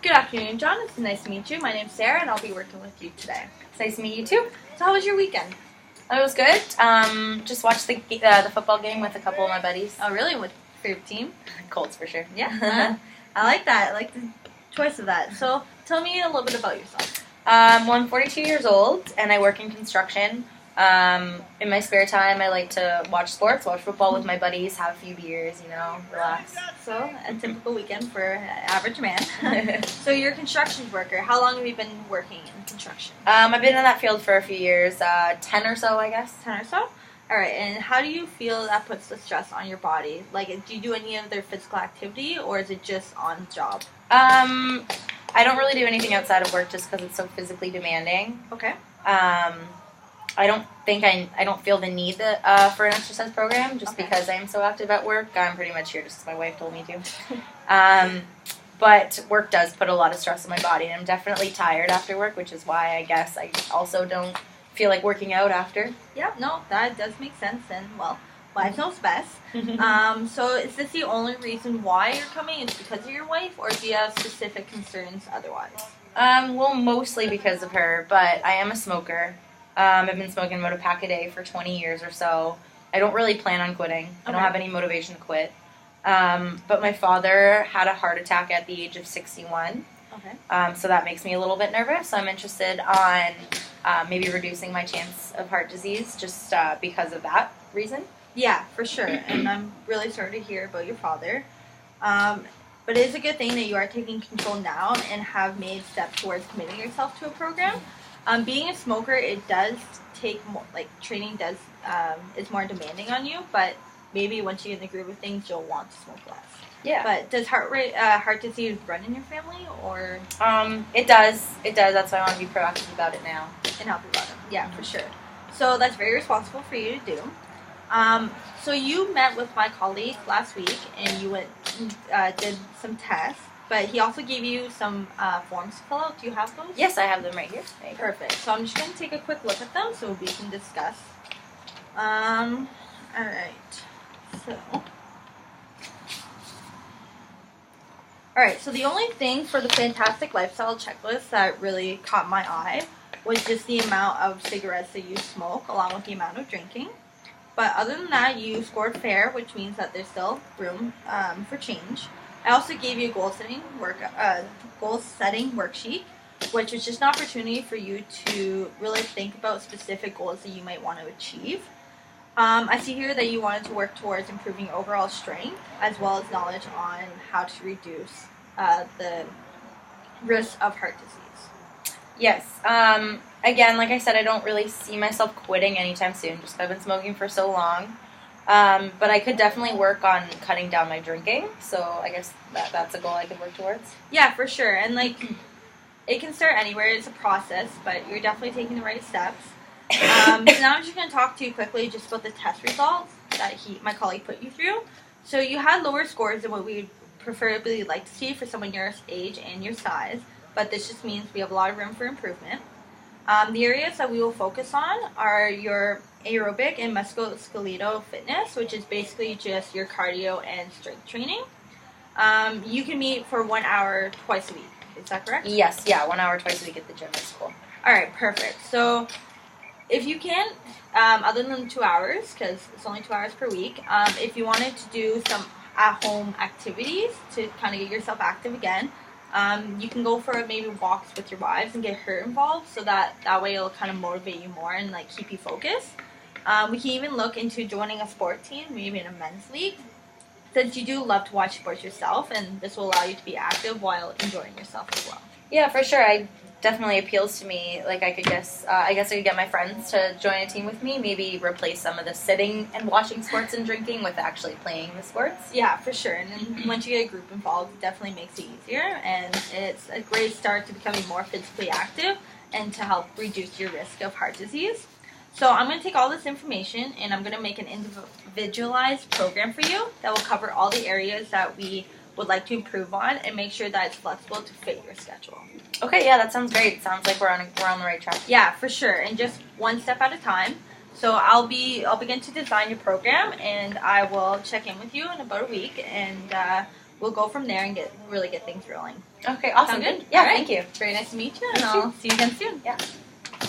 Good afternoon, John. It's nice to meet you. My name's Sarah, and I'll be working with you today. It's nice to meet you too. So how was your weekend? It was good. Just watched the football game with a couple of my buddies. Oh, really? With your favorite team? Colts for sure. Yeah. I like that. I like the choice of that. So tell me a little bit about yourself. Well, I'm 42 years old, and I work in construction. In my spare time, I like to watch sports, watch football with my buddies, have a few beers, relax. So, a typical weekend for an average man. So you're a construction worker. How long have you been working in construction? I've been in that field for a few years, 10 or so, I guess. 10 or so? All right, and how do you feel that puts the stress on your body? Like, do you do any other physical activity, or is it just on job? I don't really do anything outside of work just because it's so physically demanding. Okay. I don't feel the need for an exercise program just because I am so active at work. I'm pretty much here just because my wife told me to. But work does put a lot of stress on my body, and I'm definitely tired after work, which is why I guess I also don't feel like working out after. Yeah, no, that does make sense, and well, wives knows best. So is this the only reason why you're coming? It's because of your wife, or do you have specific concerns otherwise? Well, mostly because of her, but I am a smoker. I've been smoking about a pack a day for 20 years or so. I don't really plan on quitting. I don't have any motivation to quit. But my father had a heart attack at the age of 61. Okay. So that makes me a little bit nervous. I'm interested on maybe reducing my chance of heart disease just because of that reason. Yeah, for sure. And I'm really sorry to hear about your father. But it is a good thing that you are taking control now and have made steps towards committing yourself to a program. Being a smoker, it does take more, training does, is more demanding on you, but maybe once you get in the groove of things, you'll want to smoke less. Yeah. But does heart disease run in your family, or? It does. It does. That's why I want to be proactive about it now. And help you about it. Yeah, for sure. So that's very responsible for you to do. So you met with my colleague last week, and you did some tests. But he also gave you some forms to fill out. Do you have those? Yes, I have them right here. Perfect. So I'm just going to take a quick look at them so we can discuss. All right. So the only thing for the fantastic lifestyle checklist that really caught my eye was just the amount of cigarettes that you smoke along with the amount of drinking. But other than that, you scored fair, which means that there's still room for change. I also gave you a goal setting worksheet, which was just an opportunity for you to really think about specific goals that you might want to achieve. I see here that you wanted to work towards improving overall strength as well as knowledge on how to reduce the risk of heart disease. Yes. Again, like I said, I don't really see myself quitting anytime soon just because I've been smoking for so long. But I could definitely work on cutting down my drinking, so I guess that's a goal I could work towards. Yeah, for sure. And, it can start anywhere. It's a process, but you're definitely taking the right steps. So now I'm just going to talk to you quickly just about the test results that my colleague put you through. So you had lower scores than what we would preferably like to see for someone your age and your size, but this just means we have a lot of room for improvement. The areas that we will focus on are your aerobic and musculoskeletal fitness, which is basically just your cardio and strength training. You can meet for 1 hour twice a week. Is that correct? Yes, yeah, 1 hour twice a week at the gym is cool. All right, perfect. So if you can, other than 2 hours, because it's only 2 hours per week, if you wanted to do some at-home activities to kind of get yourself active again, you can go for maybe walks with your wives and get her involved, so that way it'll kind of motivate you more and keep you focused. We can even look into joining a sport team, maybe in a men's league, since you do love to watch sports yourself, and this will allow you to be active while enjoying yourself as well. Yeah, for sure. It definitely appeals to me. I guess I could get my friends to join a team with me, maybe replace some of the sitting and watching sports and drinking with actually playing the sports. Yeah, for sure. And then once you get a group involved, it definitely makes it easier, and it's a great start to becoming more physically active and to help reduce your risk of heart disease. So I'm going to take all this information and I'm going to make an individualized program for you that will cover all the areas that we would like to improve on and make sure that it's flexible to fit your schedule. Okay, yeah, that sounds great. Sounds like we're on the right track. Yeah, for sure, and just one step at a time. So I'll begin to design your program, and I will check in with you in about a week, and we'll go from there and really get things rolling. Okay, awesome. Sound good? Yeah, All right. thank you. Very nice to meet you, and You too. I'll see you again soon. Yeah.